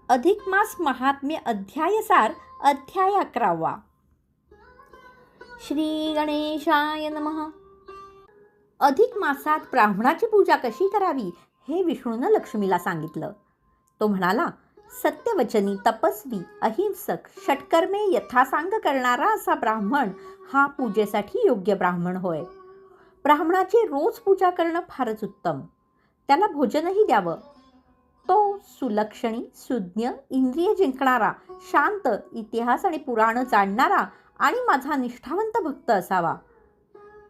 अधिक मास महात्म्य अध्यायसार अध्याय 11. श्री गणेशाय नमः. अधिक मासात ब्राह्मणाची पूजा कशी करावी हे विष्णूनं लक्ष्मीला सांगितलं. तो म्हणाला, सत्यवचनी, तपस्वी, अहिंसक, षटकर्मे यथासांग करणारा असा ब्राह्मण हा पूजेसाठी योग्य ब्राह्मण होय. ब्राह्मणाची रोज पूजा करणं फारच उत्तम. त्याला भोजनही द्यावं. तो सुलक्षणी, सुज्ञ, इंद्रिय जिंकणारा, शांत, इतिहास आणि पुराण जाणणारा आणि माझा निष्ठावंत भक्त असावा.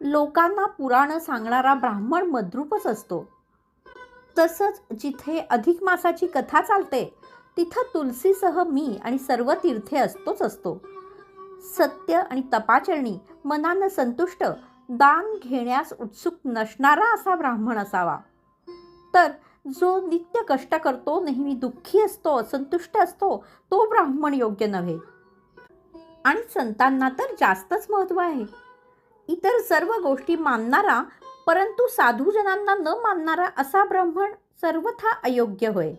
लोकांना पुराण सांगणारा ब्राह्मण मद्रूपच असतो. तसंच जिथे अधिक मासाची कथा चालते तिथं तुलसीसह मी आणि सर्व तीर्थे असतो. सत्य आणि तपाचरणी, मनानं संतुष्ट, दान घेण्यास उत्सुक नसणारा असा ब्राह्मण असावा. तर जो नित्य कष्ट करतो, नेहमी दुःखी असतो, असंतुष्ट असतो, तो ब्राह्मण योग्य नव्हे. आणि संतांना तर जास्तच महत्त्व आहे. इतर सर्व गोष्टी मानणारा परंतु साधूजनांना न मानणारा असा ब्राह्मण सर्वथा अयोग्य होय.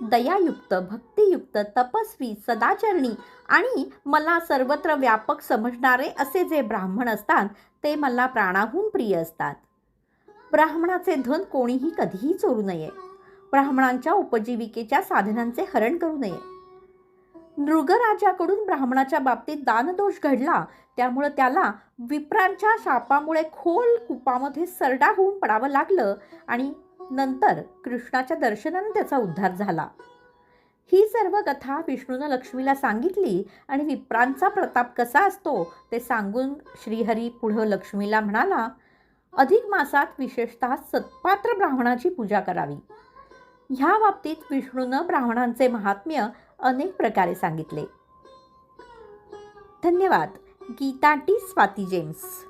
दयायुक्त, भक्तियुक्त, तपस्वी, सदाचरणी आणि मला सर्वत्र व्यापक समजणारे असे जे ब्राह्मण असतात ते मला प्राणाहून प्रिय असतात. ब्राह्मणाचे धन कोणीही कधीही चोरू नये. ब्राह्मणांच्या उपजीविकेच्या साधनांचे हरण करू नये. नृगराजाकडून ब्राह्मणाच्या बाबतीत दानदोष घडला, त्यामुळे त्याला विप्रांच्या शापामुळे खोल कूपामध्ये सरडा होऊन पडावं लागलं आणि नंतर कृष्णाच्या दर्शनाने त्याचा उद्धार झाला. ही सर्व कथा विष्णूनं लक्ष्मीला सांगितली आणि विप्रांचा प्रताप कसा असतो ते सांगून श्रीहरी पुढं लक्ष्मीला म्हणाला, अधिक मासात विशेषतः सत्पात्र ब्राह्मणाची पूजा करावी. ह्या बाबतीत विष्णूनं ब्राह्मणांचे महात्म्य अनेक प्रकारे सांगितले. धन्यवाद. गीता टी. स्वाती जेम्स.